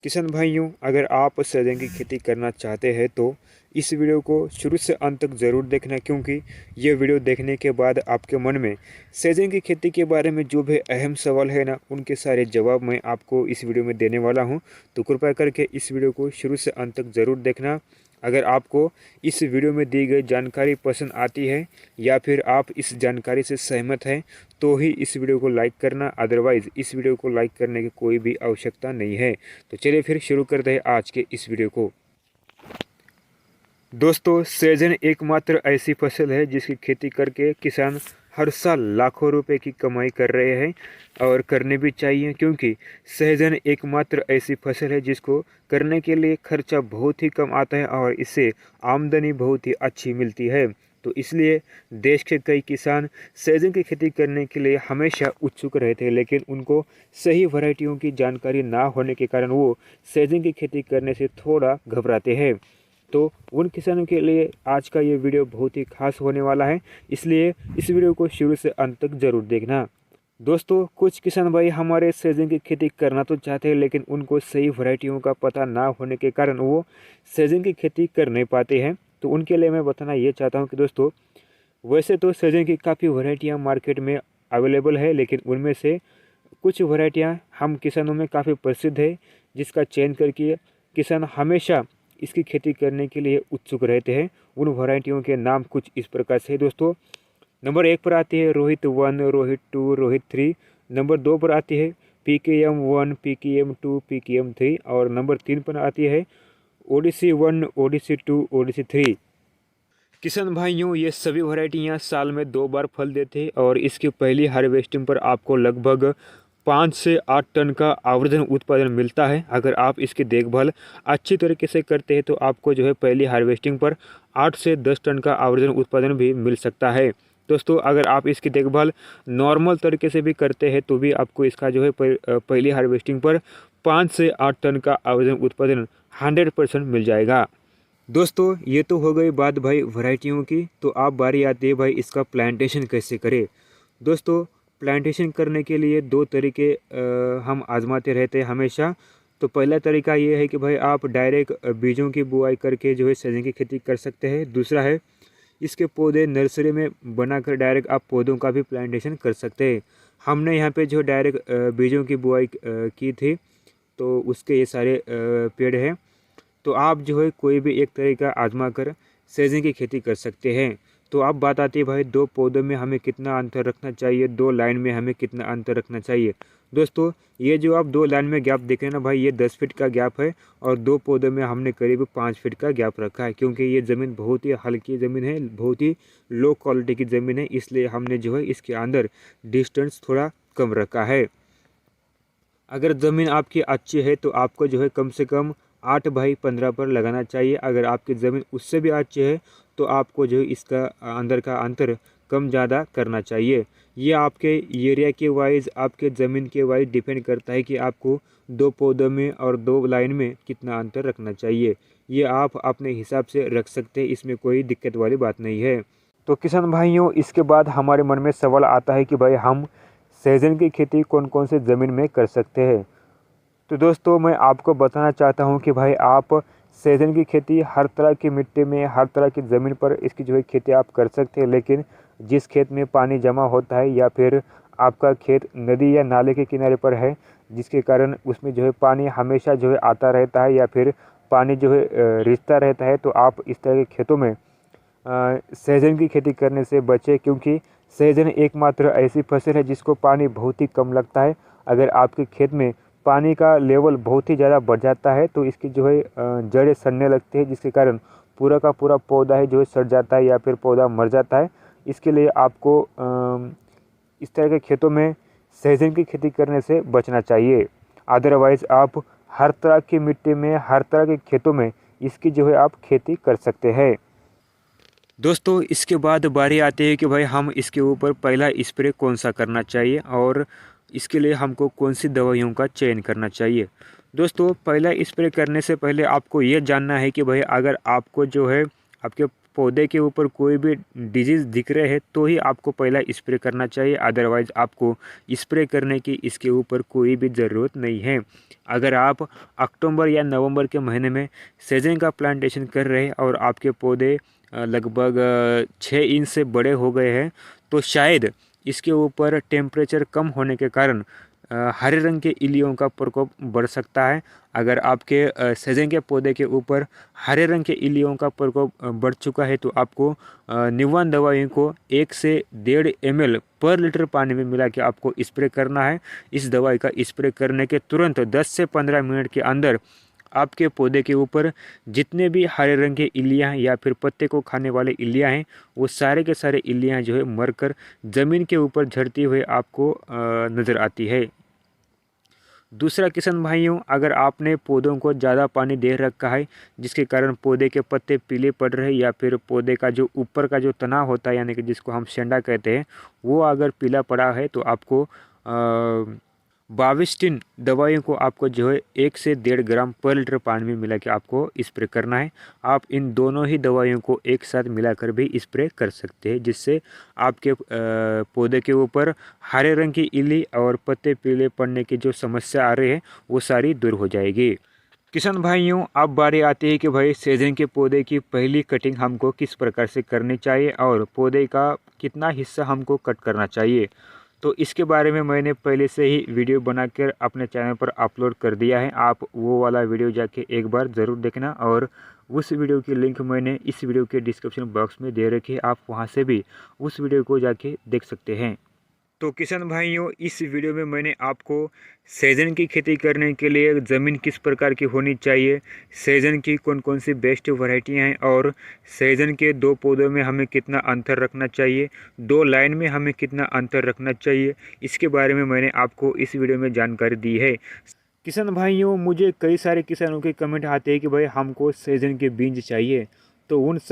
किसान भाइयों, अगर आप सहजन की खेती करना चाहते हैं तो इस वीडियो को शुरू से अंत तक ज़रूर देखना, क्योंकि ये वीडियो देखने के बाद आपके मन में सहजन की खेती के बारे में जो भी अहम सवाल है ना, उनके सारे जवाब मैं आपको इस वीडियो में देने वाला हूं। तो कृपया करके इस वीडियो को शुरू से अंत तक ज़रूर देखना। अगर आपको इस वीडियो में दी गई जानकारी पसंद आती है या फिर आप इस जानकारी से सहमत हैं तो ही इस वीडियो को लाइक करना, अदरवाइज़ इस वीडियो को लाइक करने की कोई भी आवश्यकता नहीं है। तो चलिए फिर शुरू करते हैं आज के इस वीडियो को। दोस्तों, सहजन एकमात्र ऐसी फसल है जिसकी खेती करके किसान हर साल लाखों रुपए की कमाई कर रहे हैं और करने भी चाहिए, क्योंकि सहजन एकमात्र ऐसी फसल है जिसको करने के लिए खर्चा बहुत ही कम आता है और इससे आमदनी बहुत ही अच्छी मिलती है। तो इसलिए देश के कई किसान सहजन की खेती करने के लिए हमेशा उत्सुक रहते हैं, लेकिन उनको सही वैरायटियों की जानकारी ना होने के कारण वो सहजन की खेती करने से थोड़ा घबराते हैं। तो उन किसानों के लिए आज का ये वीडियो बहुत ही खास होने वाला है, इसलिए इस वीडियो को शुरू से अंत तक ज़रूर देखना। दोस्तों, कुछ किसान भाई हमारे सहजन की खेती करना तो चाहते हैं, लेकिन उनको सही वैरायटियों का पता ना होने के कारण वो सहजन की खेती कर नहीं पाते हैं। तो उनके लिए मैं बताना ये चाहता हूँ कि दोस्तों, वैसे तो सहजन की काफ़ी वैरायटियाँ मार्केट में अवेलेबल है, लेकिन उनमें से कुछ वैरायटियाँ हम किसानों में काफ़ी प्रसिद्ध है, जिसका चयन करके किसान हमेशा इसकी खेती करने के लिए उत्सुक रहते हैं। उन वैरायटियों के नाम कुछ इस प्रकार से है दोस्तों। नंबर 1 पर आती है रोहित 1, रोहित 2, रोहित 3। नंबर 2 पर आती है PKM 1, PKM 2, PKM 3 और नंबर 3 पर आती है ओडिसी 1, ओडिसी 2, ओडिसी 3। किसान भाइयों, ये सभी वैरायटियाँ साल में 2 बार फल देते हैं और इसकी पहली हार्वेस्टिंग पर आपको लगभग 5 से 8 टन का आवर्धन उत्पादन मिलता है। अगर आप इसकी देखभाल अच्छी तरीके से करते हैं तो आपको जो है पहली हार्वेस्टिंग पर 8 से 10 टन का आवर्धन उत्पादन भी मिल सकता है। दोस्तों, अगर आप इसकी देखभाल नॉर्मल तरीके से भी करते हैं तो भी आपको इसका जो है पहली हार्वेस्टिंग पर 5 से 8 टन का आवर्धन उत्पादन 100% मिल जाएगा। दोस्तों, ये तो हो गई बात भाई वैरायटियों की। तो आप बारी आती है भाई इसका प्लांटेशन कैसे करें। दोस्तों, प्लांटेशन करने के लिए 2 तरीके हम आजमाते रहते हैं हमेशा। तो पहला तरीका ये है कि भाई आप डायरेक्ट बीजों की बुआई करके जो है सहजन की खेती कर सकते हैं। दूसरा है इसके पौधे नर्सरी में बनाकर डायरेक्ट आप पौधों का भी प्लांटेशन कर सकते हैं। हमने यहाँ पे जो डायरेक्ट बीजों की बुआई की थी, तो उसके ये सारे पेड़ हैं। तो आप जो है कोई भी एक तरीका आजमा कर सहजन की खेती कर सकते हैं। तो अब बात आती है भाई 2 पौधों में हमें कितना अंतर रखना चाहिए, 2 लाइन में हमें कितना अंतर रखना चाहिए। दोस्तों, ये जो आप 2 लाइन में गैप देख रहे हैं ना भाई, ये 10 फीट का गैप है और 2 पौधों में हमने करीब 5 फीट का गैप रखा है, क्योंकि ये ज़मीन बहुत ही हल्की ज़मीन है, बहुत ही लो क्वालिटी की ज़मीन है, इसलिए हमने जो है इसके अंदर डिस्टेंस थोड़ा कम रखा है। अगर ज़मीन आपकी अच्छी है तो आपको जो है कम से कम 8 बाई 15 पर लगाना चाहिए। अगर आपकी ज़मीन उससे भी अच्छी है तो आपको जो है इसका अंदर का अंतर कम ज़्यादा करना चाहिए। ये आपके एरिया के वाइज, आपके ज़मीन के वाइज डिपेंड करता है कि आपको 2 पौधों में और 2 लाइन में कितना अंतर रखना चाहिए। ये आप अपने हिसाब से रख सकते हैं, इसमें कोई दिक्कत वाली बात नहीं है। तो किसान भाइयों, इसके बाद हमारे मन में सवाल आता है कि भाई हम सहजन की खेती कौन कौन से ज़मीन में कर सकते हैं। तो दोस्तों, मैं आपको बताना चाहता हूं कि भाई आप सहजन की खेती हर तरह की मिट्टी में, हर तरह की ज़मीन पर इसकी जो है खेती आप कर सकते हैं, लेकिन जिस खेत में पानी जमा होता है या फिर आपका खेत नदी या नाले के किनारे पर है, जिसके कारण उसमें जो है पानी हमेशा जो है आता रहता है या फिर पानी जो है रिसता रहता है, तो आप इस तरह के खेतों में सहजन की खेती करने से बचें, क्योंकि सहजन एकमात्र ऐसी फसल है जिसको पानी बहुत ही कम लगता है। अगर आपके खेत में पानी का लेवल बहुत ही ज़्यादा बढ़ जाता है तो इसकी जो है जड़ें सड़ने लगती है, जिसके कारण पूरा का पूरा पौधा है जो है सड़ जाता है या फिर पौधा मर जाता है। इसके लिए आपको इस तरह के खेतों में सहजन की खेती करने से बचना चाहिए। अदरवाइज़ आप हर तरह की मिट्टी में, हर तरह के खेतों में इसकी जो है आप खेती कर सकते हैं। दोस्तों, इसके बाद बारी आती है कि भाई हम इसके ऊपर पहला स्प्रे कौन सा करना चाहिए और इसके लिए हमको कौन सी दवाइयों का चयन करना चाहिए। दोस्तों, पहला स्प्रे करने से पहले आपको ये जानना है कि भाई अगर आपको जो है आपके पौधे के ऊपर कोई भी डिजीज़ दिख रहे हैं तो ही आपको पहला स्प्रे करना चाहिए, अदरवाइज़ आपको स्प्रे करने की इसके ऊपर कोई भी ज़रूरत नहीं है। अगर आप अक्टूबर या नवंबर के महीने में सहजन का प्लांटेशन कर रहे हैं और आपके पौधे लगभग 6 इंच से बड़े हो गए हैं तो शायद इसके ऊपर टेम्परेचर कम होने के कारण हरे रंग के इल्लियों का प्रकोप बढ़ सकता है। अगर आपके सहजन के पौधे के ऊपर हरे रंग के इल्लियों का प्रकोप बढ़ चुका है तो आपको निवान दवाइयों को 1 से 1.5 ml पर लीटर पानी में मिला के आपको स्प्रे करना है। इस दवाई का स्प्रे करने के तुरंत 10 से 15 मिनट के अंदर आपके पौधे के ऊपर जितने भी हरे रंग के इल्लियाँ हैं या फिर पत्ते को खाने वाले इल्लियाँ हैं वो सारे के सारे इल्लियाँ जो है मरकर ज़मीन के ऊपर झड़ती हुए आपको नज़र आती है। दूसरा किसान भाइयों, अगर आपने पौधों को ज़्यादा पानी दे रखा है जिसके कारण पौधे के पत्ते पीले पड़ रहे हैं या फिर पौधे का जो ऊपर का जो तना होता है यानी कि जिसको हम शेंडा कहते हैं वो अगर पीला पड़ा है तो आपको बाविस्टिन दवाइयों को आपको जो है 1 से 1.5 ग्राम पर लीटर पानी में मिला के आपको स्प्रे करना है। आप इन दोनों ही दवाइयों को एक साथ मिलाकर भी स्प्रे कर सकते हैं जिससे आपके पौधे के ऊपर हरे रंग की इल्ली और पत्ते पीले पड़ने की जो समस्या आ रही है वो सारी दूर हो जाएगी। किसान भाइयों, अब बारी आती है कि भाई सहजन के पौधे की पहली कटिंग हमको किस प्रकार से करनी चाहिए और पौधे का कितना हिस्सा हमको कट करना चाहिए। तो इसके बारे में मैंने पहले से ही वीडियो बनाकर अपने चैनल पर अपलोड कर दिया है। आप वो वाला वीडियो जाके एक बार ज़रूर देखना और उस वीडियो की लिंक मैंने इस वीडियो के डिस्क्रिप्शन बॉक्स में दे रखी है, आप वहां से भी उस वीडियो को जाके देख सकते हैं। तो किसान भाइयों, इस वीडियो में मैंने आपको सहजन की खेती करने के लिए ज़मीन किस प्रकार की होनी चाहिए, सहजन की कौन कौन सी बेस्ट वैरायटियां हैं और सहजन के 2 पौधों में हमें कितना अंतर रखना चाहिए, 2 लाइन में हमें कितना अंतर रखना चाहिए, इसके बारे में मैंने आपको इस वीडियो में जानकारी दी है। किसान भाइयों, मुझे कई सारे किसानों के कमेंट आते हैं कि भाई हमको सहजन के बीज चाहिए, तो उन सब